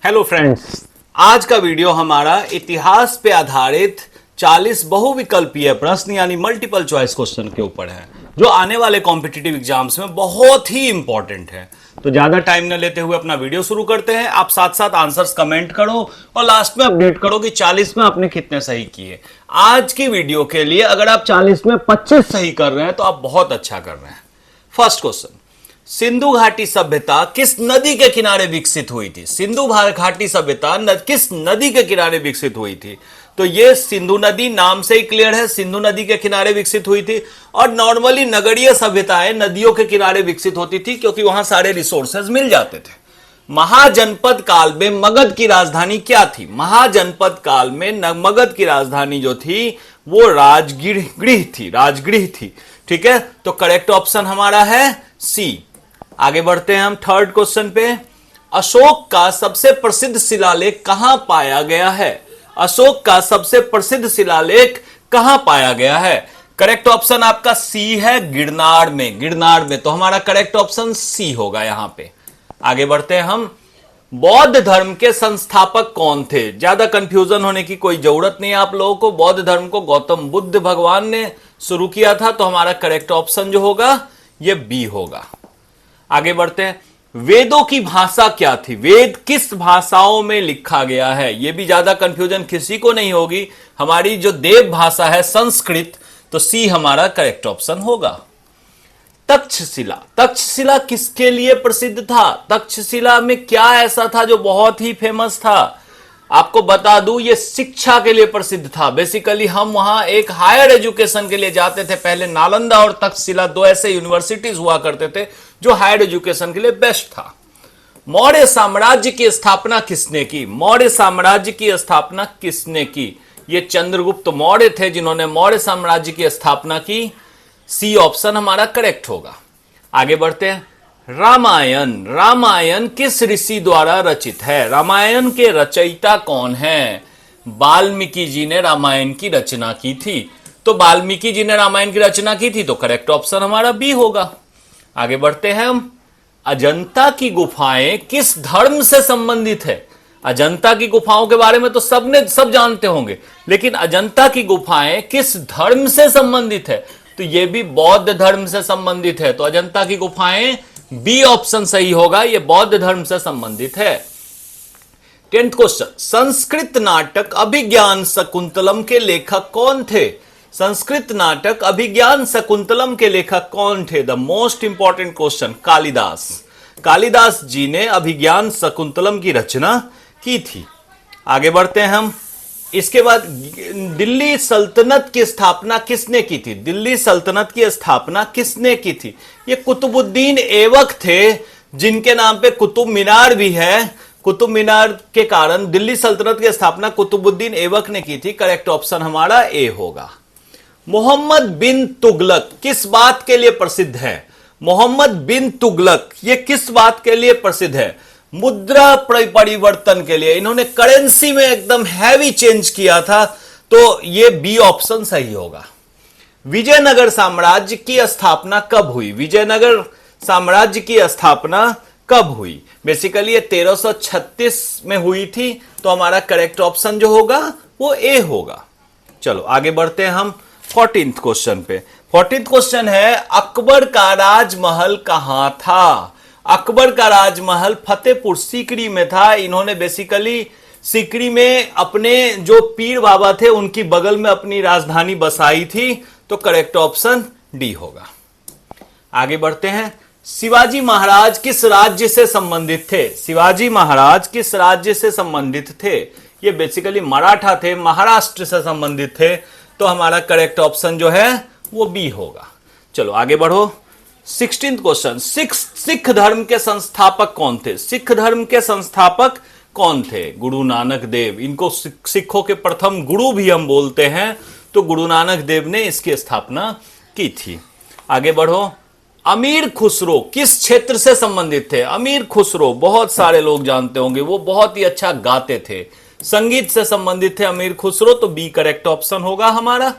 Hello friends, आज का video हमारा इतिहास पे आधारित 40 बहुविकल्पीय प्रश्न यानी मल्टीपल चॉइस क्वेश्चन के ऊपर है, जो आने वाले कॉम्पिटिटिव एग्जाम्स में बहुत ही इंपॉर्टेंट है। तो ज्यादा टाइम न लेते हुए अपना वीडियो शुरू करते हैं। आप साथ साथ आंसर्स कमेंट करो और लास्ट में अपडेट करो कि 40 में आपने कितने सही किए। आज की वीडियो के लिए अगर आप 40 में 25 सही कर रहे हैं तो आप बहुत अच्छा कर रहे हैं। फर्स्ट क्वेश्चन, सिंधु घाटी सभ्यता किस नदी के किनारे विकसित हुई थी? सिंधु घाटी सभ्यता किस नदी के किनारे विकसित हुई थी? तो ये सिंधु नदी नाम से ही क्लियर है, सिंधु नदी के किनारे विकसित हुई थी। और नॉर्मली नगरीय सभ्यताएं नदियों के किनारे विकसित होती थी क्योंकि वहां सारे रिसोर्सेज मिल जाते थे। महाजनपद काल में मगध की राजधानी क्या थी? महाजनपद काल में मगध की राजधानी जो थी वो राजगृह थी। ठीक है, तो करेक्ट ऑप्शन हमारा है सी। आगे बढ़ते हैं हम थर्ड क्वेश्चन पे। अशोक का सबसे प्रसिद्ध शिलालेख कहां पाया गया है? अशोक का सबसे प्रसिद्ध शिलालेख कहां पाया गया है? करेक्ट ऑप्शन आपका सी है, गिरनार में। तो हमारा करेक्ट ऑप्शन सी होगा यहां पे। आगे बढ़ते हैं हम। बौद्ध धर्म के संस्थापक कौन थे? ज्यादा कंफ्यूजन होने की कोई जरूरत नहीं है आप लोगों को। बौद्ध धर्म को गौतम बुद्ध भगवान ने शुरू किया था, तो हमारा करेक्ट ऑप्शन जो होगा ये बी होगा। आगे बढ़ते हैं। वेदों की भाषा क्या थी? वेद किस भाषाओं में लिखा गया है? यह भी ज्यादा कंफ्यूजन किसी को नहीं होगी। हमारी जो देव भाषा है संस्कृत, तो सी हमारा करेक्ट ऑप्शन होगा। तक्षशिला किसके लिए प्रसिद्ध था? तक्षशिला में क्या ऐसा था जो बहुत ही फेमस था? आपको बता दूं, ये शिक्षा के लिए प्रसिद्ध था। बेसिकली हम वहां एक हायर एजुकेशन के लिए जाते थे। पहले नालंदा और तक्षशिला दो ऐसे यूनिवर्सिटीज हुआ करते थे जो हायर एजुकेशन के लिए बेस्ट था। मौर्य साम्राज्य की स्थापना किसने की? मौर्य साम्राज्य की स्थापना किसने की? ये चंद्रगुप्त मौर्य थे जिन्होंने मौर्य साम्राज्य की स्थापना की। सी ऑप्शन हमारा करेक्ट होगा। आगे बढ़ते हैं। रामायण किस ऋषि द्वारा रचित है? रामायण के रचयिता कौन है? वाल्मीकि जी ने रामायण की रचना की थी। तो वाल्मीकि जी ने रामायण की रचना की थी, तो करेक्ट ऑप्शन हमारा बी होगा। आगे बढ़ते हैं हम। अजंता की गुफाएं किस धर्म से संबंधित है? अजंता की गुफाओं के बारे में तो सब जानते होंगे, लेकिन अजंता की गुफाएं किस धर्म से संबंधित है? तो यह भी बौद्ध धर्म से संबंधित है। तो अजंता की गुफाएं बी ऑप्शन सही होगा, यह बौद्ध धर्म से संबंधित है। 10th क्वेश्चन, संस्कृत नाटक अभिज्ञान शकुंतलम के लेखक कौन थे? संस्कृत नाटक अभिज्ञान शकुंतलम के लेखक कौन थे? The most important question, Kalidas ji ने अभिज्ञान शकुंतलम की रचना की थी। आगे बढ़ते हैं हम। इसके बाद दिल्ली सल्तनत की स्थापना किसने की थी? दिल्ली सल्तनत की स्थापना किसने की थी? ये कुतुबुद्दीन ऐबक थे, जिनके नाम पे कुतुब मीनार भी है। कुतुब मीनार के कारण दिल्ली सल्तनत की स्थापना कुतुबुद्दीन ऐबक ने की थी। करेक्ट ऑप्शन हमारा ए होगा। मोहम्मद बिन तुगलक किस बात के लिए प्रसिद्ध है? मोहम्मद बिन तुगलक ये किस बात के लिए प्रसिद्ध है? मुद्रा परिवर्तन के लिए। इन्होंने करेंसी में एकदम हैवी चेंज किया था, तो ये बी ऑप्शन सही होगा। विजयनगर साम्राज्य की स्थापना कब हुई? विजयनगर साम्राज्य की स्थापना कब हुई? बेसिकली ये 1336 में हुई थी, तो हमारा करेक्ट ऑप्शन जो होगा वो ए होगा। चलो आगे बढ़ते हैं हम 14th क्वेश्चन पे। 14th क्वेश्चन है, अकबर का राजमहल कहां था? अकबर का राजमहल फतेहपुर सीकरी में था। इन्होंने बेसिकली सीकरी में अपने जो पीर बाबा थे उनकी बगल में अपनी राजधानी बसाई थी, तो करेक्ट ऑप्शन डी होगा। आगे बढ़ते हैं। शिवाजी महाराज किस राज्य से संबंधित थे? शिवाजी महाराज किस राज्य से संबंधित थे? ये बेसिकली मराठा थे, महाराष्ट्र से संबंधित थे, तो हमारा करेक्ट ऑप्शन जो है वो बी होगा। चलो आगे बढ़ो। 16th क्वेश्चन, सिख धर्म के संस्थापक कौन थे? सिख धर्म के संस्थापक कौन थे? गुरु नानक देव। इनको सिखों के प्रथम गुरु भी हम बोलते हैं, तो गुरु नानक देव ने इसकी स्थापना की थी। आगे बढ़ो। अमीर खुसरो किस क्षेत्र से संबंधित थे? अमीर खुसरो बहुत सारे लोग जानते होंगे, वो बहुत ही अच्छा गाते थे, संगीत से संबंधित थे अमीर खुसरो, तो बी करेक्ट ऑप्शन होगा हमारा।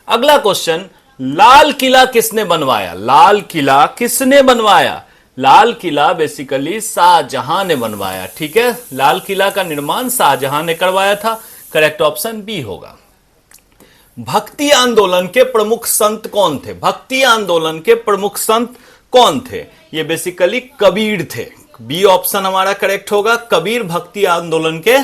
अगला क्वेश्चन, लाल किला किसने बनवाया? लाल किला किसने बनवाया? लाल किला बेसिकली शाहजहां ने बनवाया। ठीक है, लाल किला का निर्माण शाहजहां ने करवाया था। करेक्ट ऑप्शन बी होगा। भक्ति आंदोलन के प्रमुख संत कौन थे? भक्ति आंदोलन के प्रमुख संत कौन थे? ये बेसिकली कबीर थे। बी ऑप्शन हमारा करेक्ट होगा। कबीर भक्ति आंदोलन के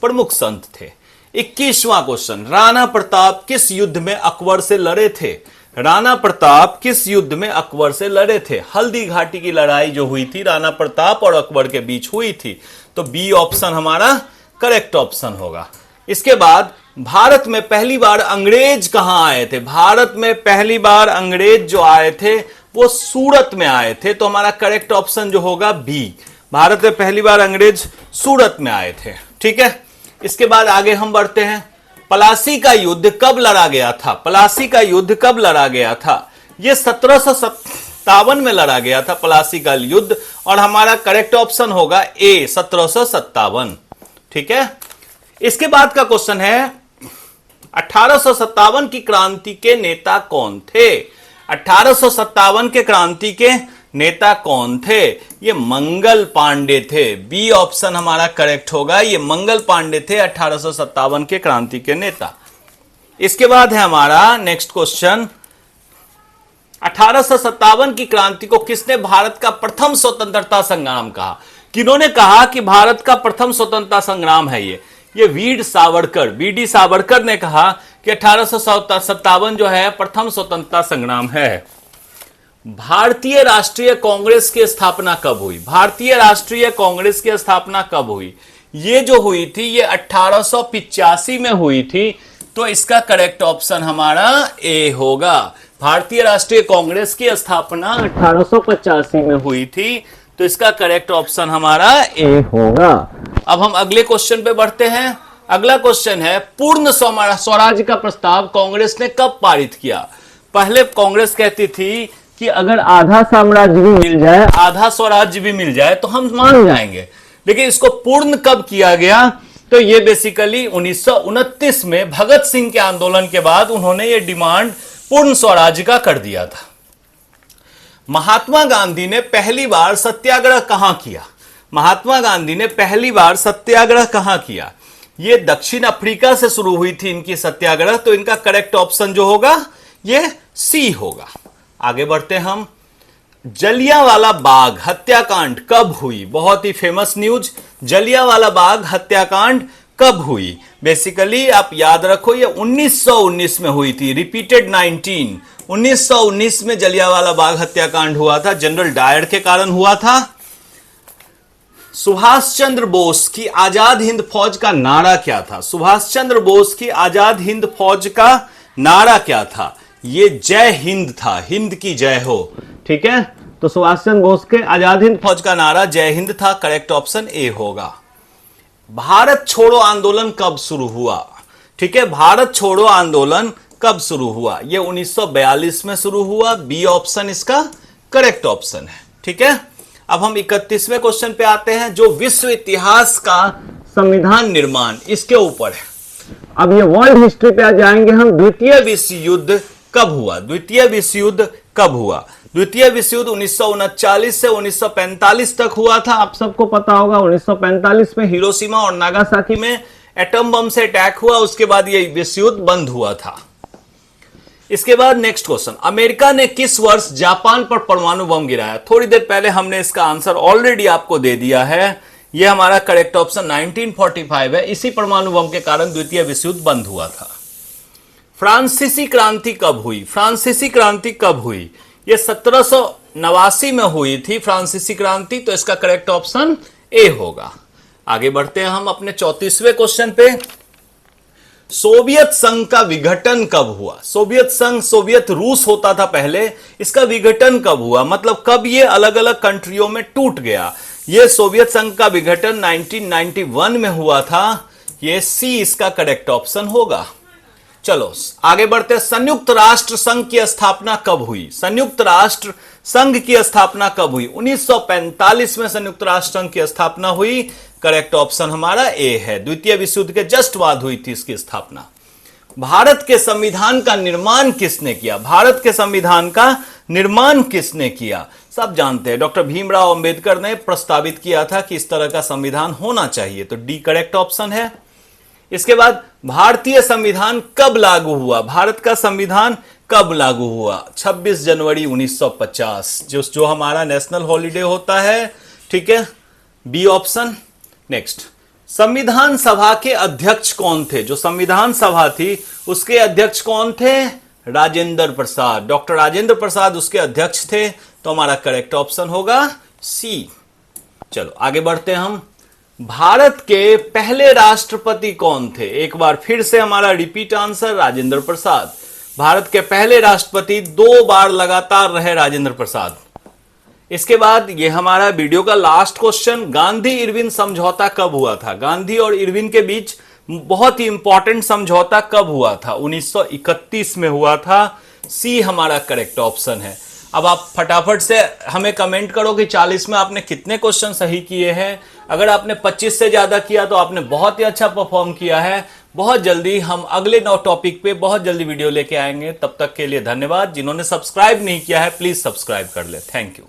प्रमुख संत थे। 21वां क्वेश्चन, राणा प्रताप किस युद्ध में अकबर से लड़े थे? राणा प्रताप किस युद्ध में अकबर से लड़े थे? हल्दी घाटी की लड़ाई जो हुई थी राणा प्रताप और अकबर के बीच हुई थी। तो बी ऑप्शन हमारा करेक्ट ऑप्शन होगा। इसके बाद भारत में पहली बार अंग्रेज कहां आए थे? भारत में पहली बार अंग्रेज जो आए थे वो सूरत में आए थे। तो हमारा करेक्ट ऑप्शन जो होगा बी। भारत में पहली बार अंग्रेज सूरत में आए थे। ठीक है, इसके बाद आगे हम बढ़ते हैं। पलासी का युद्ध कब लड़ा गया था? पलासी का युद्ध कब लड़ा गया था? यह 1757 में लड़ा गया था पलासी का युद्ध, और हमारा करेक्ट ऑप्शन होगा ए 1757। ठीक है, इसके बाद का क्वेश्चन है 1857 की क्रांति के नेता कौन थे? 1857 के क्रांति के नेता कौन थे? ये मंगल पांडे थे। बी ऑप्शन हमारा करेक्ट होगा। ये मंगल पांडे थे 1857 के क्रांति के नेता। इसके बाद है हमारा नेक्स्ट क्वेश्चन, 1857 की क्रांति को किसने भारत का प्रथम स्वतंत्रता संग्राम कहा? किन्होंने कहा कि भारत का प्रथम स्वतंत्रता संग्राम है ये वीर सावरकर, बीडी सावरकर ने कहा कि 1857 जो है प्रथम स्वतंत्रता संग्राम है। भारतीय राष्ट्रीय कांग्रेस की स्थापना कब हुई? भारतीय राष्ट्रीय कांग्रेस की स्थापना कब हुई? ये जो हुई थी ये 1885 में हुई थी। तो इसका करेक्ट ऑप्शन हमारा ए होगा। भारतीय राष्ट्रीय कांग्रेस की स्थापना 1885 में हुई थी। तो इसका करेक्ट ऑप्शन हमारा ए होगा। अब हम अगले क्वेश्चन पे बढ़ते हैं। अगला क्वेश्चन है, पूर्ण स्वराज्य का प्रस्ताव कांग्रेस ने कब पारित किया? पहले कांग्रेस कहती थी कि अगर आधा साम्राज्य भी मिल जाए, आधा स्वराज्य भी मिल जाए तो हम मान जाएंगे, लेकिन इसको पूर्ण कब किया गया? तो ये बेसिकली 1929 में भगत सिंह के आंदोलन के बाद उन्होंने ये डिमांड पूर्ण स्वराज्य का कर दिया था। महात्मा गांधी ने पहली बार सत्याग्रह कहां किया? महात्मा गांधी ने पहली बार सत्याग्रह कहां किया? ये दक्षिण अफ्रीका से शुरू हुई थी इनकी सत्याग्रह। तो इनका करेक्ट ऑप्शन जो होगा ये सी होगा। आगे बढ़ते हैं हम। जलियांवाला बाग हत्याकांड कब हुई? बहुत ही फेमस न्यूज। जलियांवाला बाग हत्याकांड कब हुई? बेसिकली आप याद रखो ये 1919 में हुई थी। रिपीटेड 1919 में जलियांवाला बाग हत्याकांड हुआ था। जनरल डायर के कारण हुआ था। सुभाष चंद्र बोस की आजाद हिंद फौज का नारा क्या था? सुभाष चंद्र बोस की आजाद हिंद फौज का नारा क्या था? ये जय हिंद था, हिंद की जय हो। ठीक है, तो सुभाष चंद्र बोस के आजाद हिंद फौज का नारा जय हिंद था। करेक्ट ऑप्शन ए होगा। भारत छोड़ो आंदोलन कब शुरू हुआ? ठीक है, भारत छोड़ो आंदोलन कब शुरू हुआ? यह 1942 में शुरू हुआ। बी ऑप्शन इसका करेक्ट ऑप्शन है। ठीक है, अब हम 31वें क्वेश्चन पे आते हैं, जो विश्व इतिहास का संविधान निर्माण इसके ऊपर है। अब ये वर्ल्ड हिस्ट्री पे आ जाएंगे हम। द्वितीय विश्व युद्ध कब हुआ? द्वितीय विश्व युद्ध कब हुआ? द्वितीय विश्व युद्ध 1939 से 1945 तक हुआ था। आप सबको पता होगा 1945 में हिरोशिमा और नागासाकी में एटम बम से अटैक हुआ। उसके बाद ये विश्व युद्ध बंद हुआ था। इसके बाद नेक्स्ट क्वेश्चन, अमेरिका ने किस वर्ष जापान पर परमाणु बम गिराया? थोड़ी देर पहले हमने इसका आंसर ऑलरेडी आपको दे दिया है। यह हमारा करेक्ट ऑप्शन 1945 है। इसी परमाणु बम के कारण द्वितीय विश्व युद्ध बंद हुआ था। फ्रांसीसी क्रांति कब हुई? फ्रांसीसी क्रांति कब हुई? यह 1789 में हुई थी फ्रांसीसी क्रांति। तो इसका करेक्ट ऑप्शन ए होगा। आगे बढ़ते हैं हम अपने 34वें क्वेश्चन पे। सोवियत संघ का विघटन कब हुआ? सोवियत संघ, सोवियत रूस होता था पहले, इसका विघटन कब हुआ? मतलब कब ये अलग अलग कंट्रियों में टूट गया? ये सोवियत संघ का विघटन 1991 में हुआ था। ये सी इसका करेक्ट ऑप्शन होगा। चलो आगे बढ़ते हैं। संयुक्त राष्ट्र संघ की स्थापना कब हुई? संयुक्त राष्ट्र संघ की स्थापना कब हुई? 1945 में संयुक्त राष्ट्र संघ की स्थापना हुई। करेक्ट ऑप्शन हमारा ए है। द्वितीय विश्व युद्ध के जस्ट बाद हुई थी इसकी स्थापना। भारत के संविधान का निर्माण किसने किया? भारत के संविधान का निर्माण किसने किया? सब जानते हैं। डॉक्टर भीमराव अंबेडकर ने प्रस्तावित किया था कि इस तरह का संविधान होना चाहिए, तो डी करेक्ट ऑप्शन है। इसके बाद भारतीय संविधान कब लागू हुआ? भारत का संविधान कब लागू हुआ? 26 जनवरी 1950, जो हमारा नेशनल हॉलिडे होता है, ठीक है, बी ऑप्शन। नेक्स्ट, संविधान सभा के अध्यक्ष कौन थे? जो संविधान सभा थी उसके अध्यक्ष कौन थे? राजेंद्र प्रसाद। डॉक्टर राजेंद्र प्रसाद उसके अध्यक्ष थे, तो हमारा करेक्ट ऑप्शन होगा सी। चलो आगे बढ़ते हैं हम। भारत के पहले राष्ट्रपति कौन थे? एक बार फिर से हमारा रिपीट आंसर, राजेंद्र प्रसाद। भारत के पहले राष्ट्रपति 2 बार लगातार रहे राजेंद्र प्रसाद। इसके बाद ये हमारा वीडियो का लास्ट क्वेश्चन, गांधी इरविन समझौता कब हुआ था? गांधी और इरविन के बीच बहुत ही इंपॉर्टेंट समझौता कब हुआ था? 1931 में हुआ था। सी हमारा करेक्ट ऑप्शन है। अब आप फटाफट से हमें कमेंट करो कि 40 में आपने कितने क्वेश्चन सही किए हैं। अगर आपने 25 से ज्यादा किया तो आपने बहुत ही अच्छा परफॉर्म किया है। बहुत जल्दी हम अगले टॉपिक पे बहुत जल्दी वीडियो लेके आएंगे। तब तक के लिए धन्यवाद। जिन्होंने सब्सक्राइब नहीं किया है प्लीज सब्सक्राइब कर ले। Thank you.